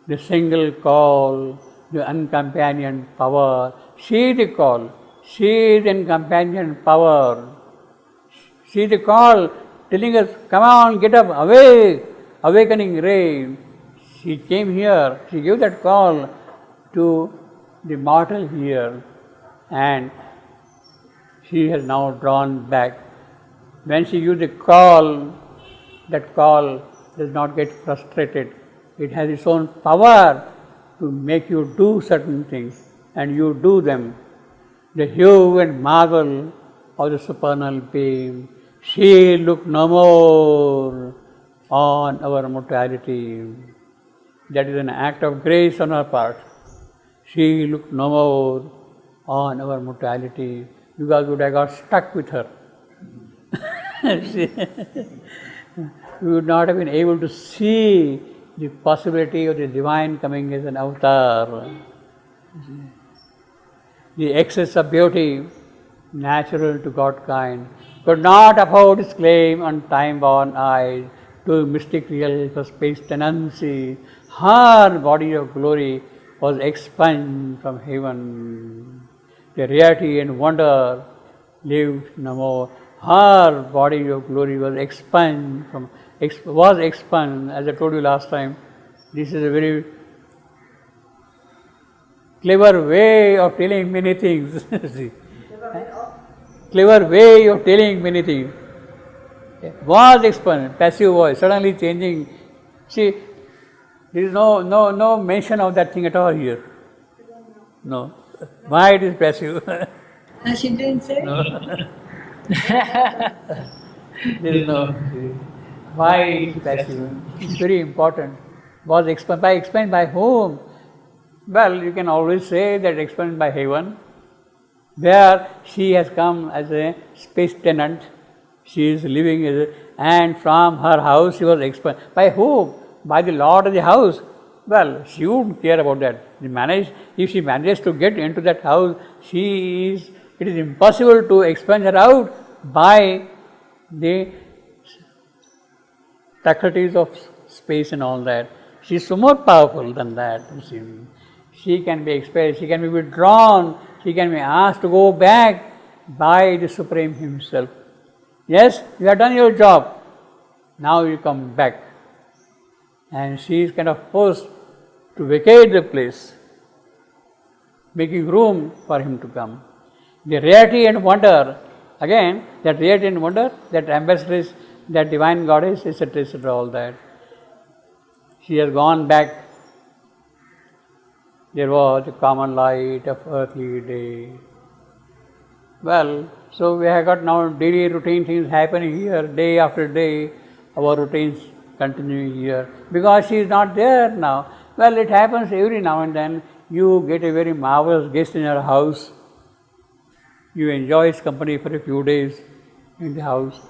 the single call, the uncompanioned power. She the call, she the uncompanioned power. She the call telling us, come on, get up, awake, awakening ray. She came here, she gave that call to the mortal here, and she has now drawn back. When she gives the call, that call does not get frustrated. It has its own power to make you do certain things, and you do them. The hue and marvel of the supernal being, she look no more on our mortality. That is an act of grace on her part. She look no more on our mortality, because we would have got stuck with her. We would not have been able to see the possibility of the divine coming as an avatar. The excess of beauty, natural to Godkind, could not afford its claim on time-born eyes to mystic real for space tenancy. Her body of glory was expunged from heaven. The rarity and wonder lived no more. Her body of glory was expunged, as I told you last time. This is a very clever way of telling many things. Clever way of telling many things. Was expunged, passive voice, suddenly changing. See, there is no mention of that thing at all here. No. Why it is passive? She didn't say? No. There is no. Why it is passive? It's very important. Was explained by whom? Well, you can always say that explained by heaven. There she has come as a space tenant. She is living and from her house she was expelled. By whom? By the Lord of the house. Well, she wouldn't care about that. If she manages to get into that house, it is impossible to expel her out by the faculties of space and all that. She is so more powerful than that. She can be expelled, she can be withdrawn, she can be asked to go back by the Supreme Himself. Yes, you have done your job, now you come back. And she is kind of forced to vacate the place, making room for him to come. The rarity and wonder, again, that rarity and wonder, that ambassadress, that divine goddess, etc., etc., all that. She has gone back. There was a common light of earthly day. Well, so we have got now daily routine things happening here, day after day, our routines continuing here, because she is not there now. Well, it happens every now and then. You get a very marvelous guest in your house. You enjoy his company for a few days in the house,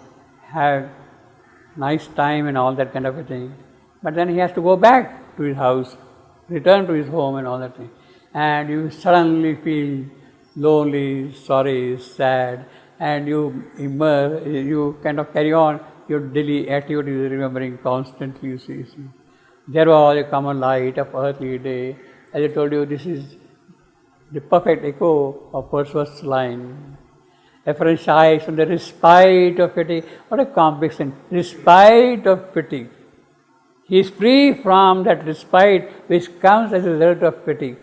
have nice time and all that kind of a thing. But then he has to go back to his house, return to his home and all that thing. And you suddenly feel lonely, sorry, sad, and you kind of carry on your daily activities, remembering constantly, you see. There was a common light of earthly day. As I told you, this is the perfect echo of first line. Efferent shies from the respite of fatigue. What a complex thing. Respite of fatigue. He is free from that respite which comes as a result of fatigue.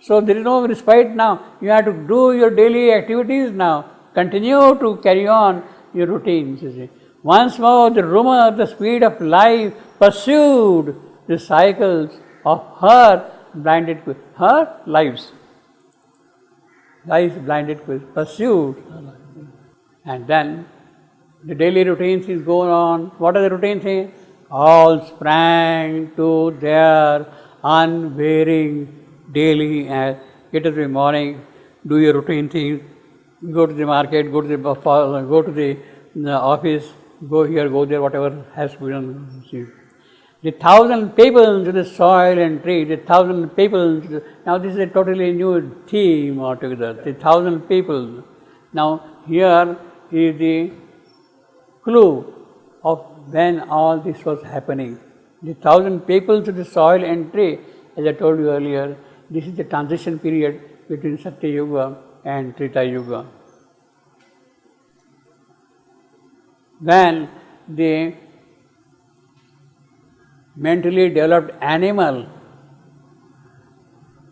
So there is no respite now. You have to do your daily activities now. Continue to carry on your routines. You see. Once more, the rumor, the speed of life pursued the cycles of her blinded quest. Her lives blinded quest pursued her life. And then the daily routines is going on. What are the routine things? All sprang to their unvarying daily. Get up in the morning, do your routine things, go to the market, go to the office, go here, go there, whatever has to be done. The 1,000 people to the soil and tree, the 1,000 people. Now this is a totally new theme altogether. The 1,000 people. Now here is the clue of when all this was happening. The 1,000 peoples of the soil and tree, as I told you earlier, this is the transition period between Satya Yuga and Treta Yuga. When the mentally developed animal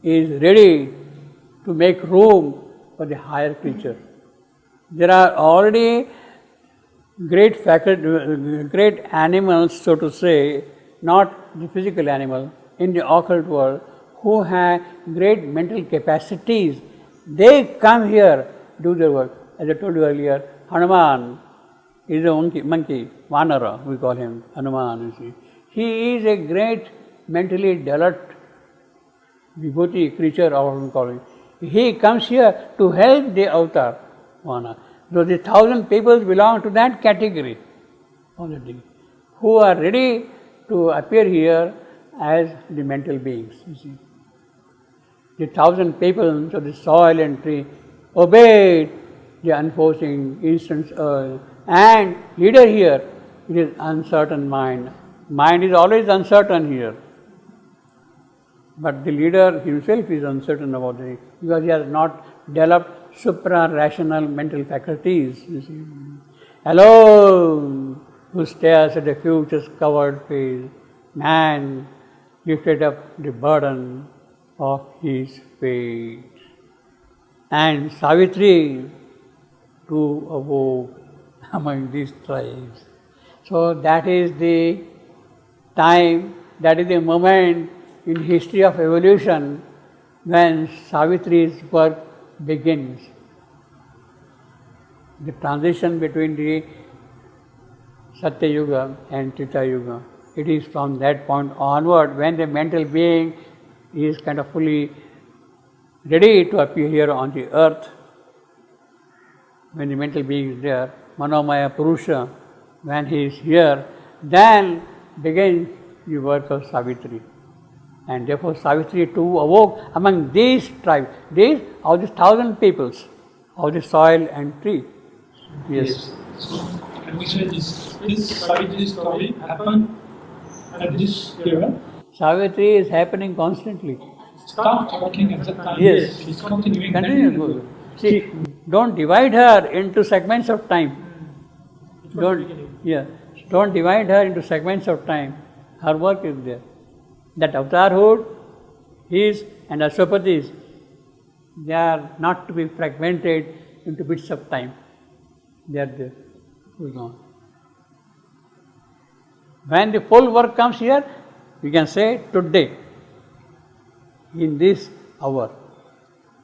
is ready to make room for the higher creature. There are already great animals, so to say, not the physical animal, in the occult world, who have great mental capacities. They come here, do their work. As I told you earlier, Hanuman is a monkey, Vanara, we call him Hanuman, you see. He is a great mentally developed Vibhuti creature, or we call it. He comes here to help the avatar, Vana. So the 1,000 people belong to that category already, who are ready to appear here as the mental beings, you see. The 1,000 people of the soil and tree obeyed the unforeseen instance and leader here, it is uncertain mind. Mind is always uncertain here. But the leader himself is uncertain about it because he has not developed supra-rational mental faculties, you see. Alone, who stares at the future's covered face, man lifted up the burden of his fate. And Savitri too awoke among these tribes. So that is the time, that is the moment in history of evolution when Savitri's work begins. The transition between the Satya Yuga and Treta Yuga. It is from that point onward when the mental being is kind of fully ready to appear here on the earth. When the mental being is there, Manomaya Purusha, when he is here, then begins the work of Savitri. And therefore Savitri too awoke among these tribes, these of these 1,000 peoples of the soil and tree. Yes. So, can we say this Savitri story happened at this era? Savitri is happening constantly. Start talking at that time. Yes. She's continuing. Continue. See, don't divide her into segments of time. Don't divide her into segments of time. Her work is there. That avatarhood, his and Ashwapati's, they are not to be fragmented into bits of time. They are there. Going on. When the full work comes here, we can say today, in this hour,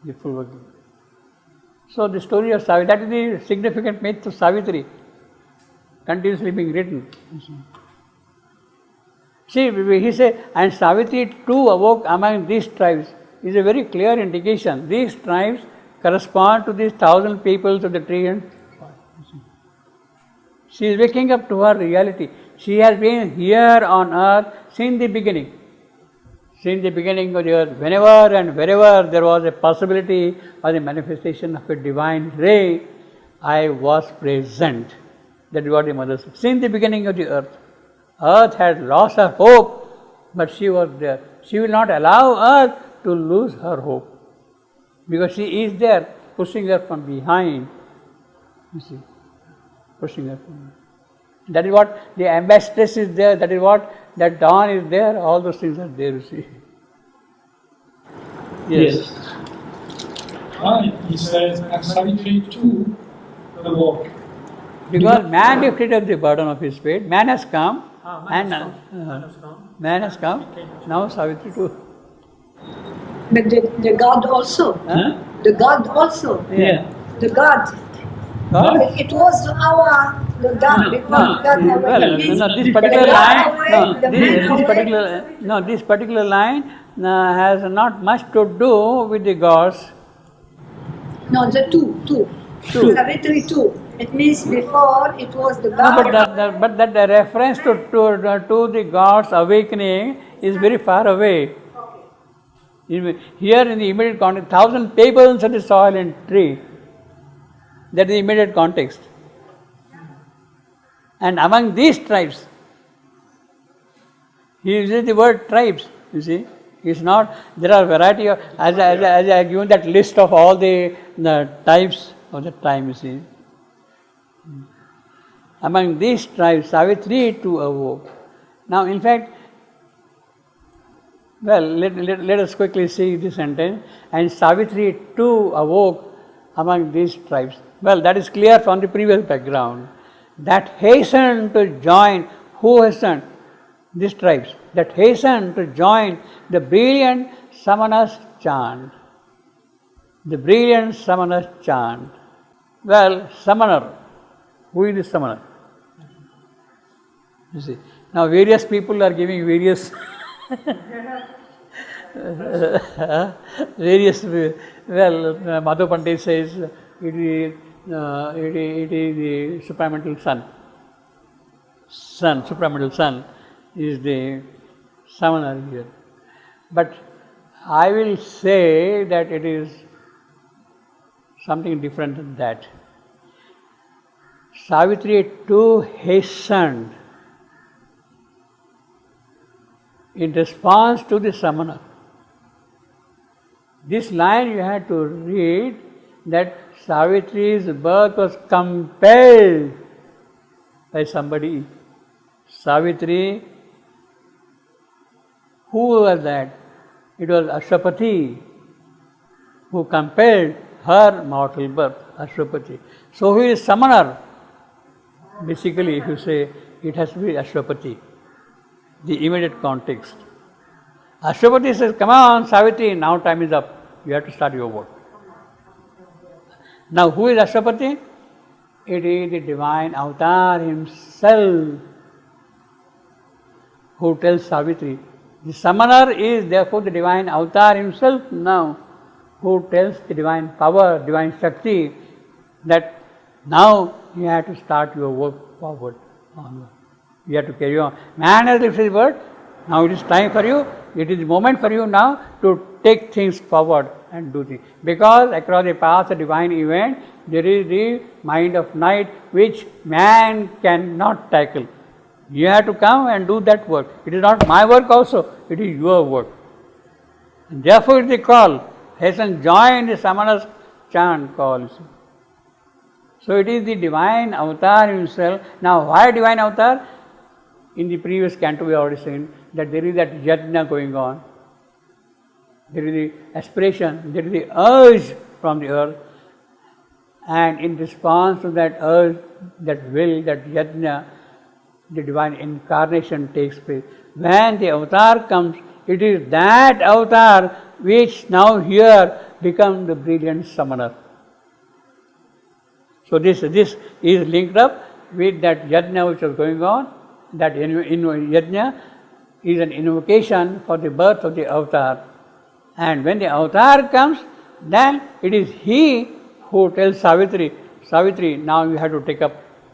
the full work. So the story of Savitri, that is the significant myth of Savitri, continuously being written. See, he said, and Savitri too awoke among these tribes, is a very clear indication. These tribes correspond to these 1,000 peoples of the tree and she is waking up to her reality. She has been here on earth since the beginning. Since the beginning of the earth, whenever and wherever there was a possibility of the manifestation of a divine ray, I was present. That is what the mother said. Since the beginning of the earth, earth had lost her hope, but she was there. She will not allow earth to lose her hope, because she is there, pushing her from behind. You see, pushing her from behind. That is what the ambassadress is there, that is what that dawn is there, all those things are there, you see. Yes. He says, and Savitri too awoke. Because man lifted up the burden of his fate, man has come, man has come, now Savitri too. But the God also. Huh? The God also. Yeah. The God. God? It was the God before God never This particular line has not much to do with the gods. No, the two. Savitri too. It means before it was the God. No, but that the reference to the gods awakening is very far away. Here in the immediate context, 1,000 peoples of the soil and tree. That is the immediate context. And among these tribes, He uses the word tribes, you see. It's not, there are variety of, as I given that list of all the types of the time, you see. Among these tribes, Savitri too awoke. Now, in fact, well, let us quickly see this sentence. And Savitri too awoke among these tribes. Well, that is clear from the previous background. That hastened to join, who hastened? These tribes. That hastened to join the brilliant Samana's chant. The brilliant Samana's chant. Well, Samanar. Who is the Samanar? You see. Now, various people are giving various Madhu Pandit says it is the supramental sun. Supramental sun is the Samanar here. But I will say that it is something different than that. Savitri too hastened in response to the Samana. This line you had to read that Savitri's birth was compelled by somebody. Savitri, who was that? It was Ashwapati who compelled her mortal birth, Ashwapati. So who is Samanar? Basically, if you say, it has to be Ashwapati, the immediate context. Ashwapati says, come on, Savitri, now time is up. You have to start your work. Now, who is Ashwapati? It is the divine avatar himself who tells Savitri. The Samanar is therefore the divine avatar himself now, who tells the divine power, divine Shakti, that now you have to start your work forward, onward. You have to carry on. Man has lifted his word. Now it is time for you. It is the moment for you now to take things forward and do things. Because across the past of divine event, there is the mind of night which man cannot tackle. You have to come and do that work. It is not my work also, it is your work. And therefore it is the call. Hasten join the Samana's chant call. So it is the divine avatar himself. Now why divine avatar? In the previous canto we already seen that there is that yajna going on. There is the aspiration, there is the urge from the earth. And in response to that urge, that will, that yajna, the divine incarnation takes place. When the avatar comes, it is that avatar which now here becomes the brilliant Samanar. So this is linked up with that yajna which was going on. That yajna is an invocation for the birth of the avatar. And when the avatar comes, then it is he who tells Savitri, Savitri, now you have to take up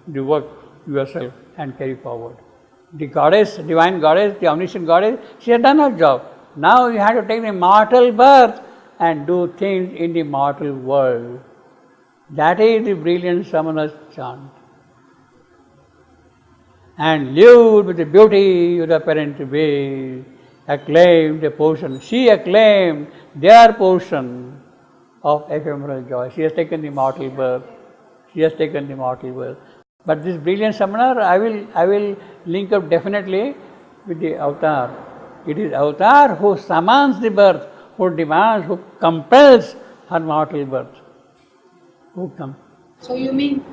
the work yourself and carry forward. The goddess, divine goddess, the omniscient goddess, she has done her job. Now you have to take the mortal birth and do things in the mortal world. That is the brilliant Samana's chant. And lived with the beauty of the apparent way, acclaimed a portion. She acclaimed their portion of ephemeral joy. She has taken the mortal birth. She has taken the mortal birth. But this brilliant Samanar, I will link up definitely with the avatar. It is avatar who summons the birth, who demands, who compels her mortal birth. Who comes? So you mean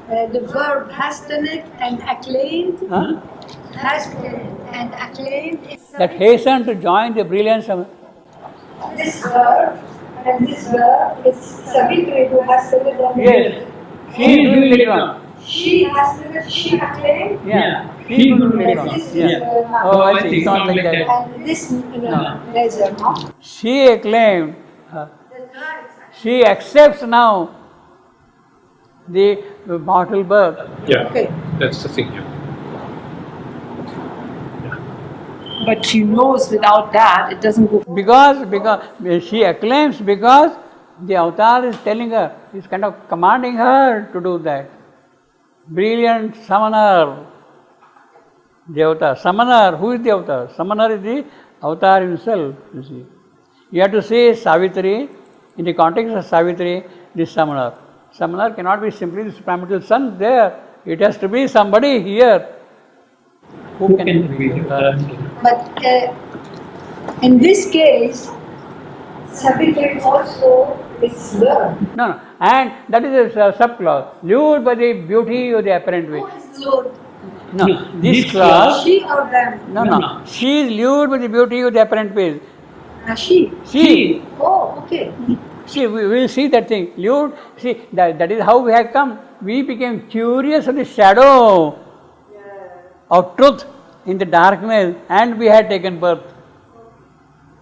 the verb has done it and acclaimed? Huh? Has done it and acclaimed is That hasten to join the brilliant Samanar. this verb and this verb is Savitri who has done it. Yes. She is doing later on. She has done it, she acclaimed. Yeah. She is doing later on. This is Yeah. Oh, I see. It's not like that. and this laser, no? She acclaimed. She accepts now the mortal birth. Yeah, Okay. that's the thing. Yeah. But she knows without that it doesn't go. Because she acclaims because the avatar is telling her, is kind of commanding her to do that. Brilliant Samanar, The avatar. Samanar, who is the avatar? Samanar is the avatar himself, you see. You have to say Savitri, in the context of Savitri, this Samanar. Samanar cannot be simply the supramental sun there. It has to be somebody here. Who can be the avatar? But in this case, Savitri also is Lord. No. And that is a subclause. Lured by the beauty of the apparent Who way. is Lord? No, this clause. She or them? No. She is lured by the beauty of the apparent ways. She. She. Oh, okay. See, we will see that thing. Lured. See, that is how we have come. We became curious of the shadow of truth in the darkness, and we had taken birth.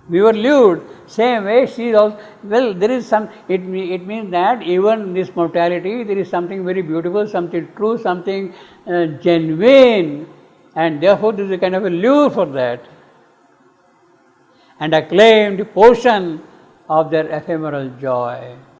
We were lured. Same way, she is also. Well, there is some. It means that even in this mortality, there is something very beautiful, something true, something genuine, and therefore there is a kind of a lure for that, and a claimed portion of their ephemeral joy.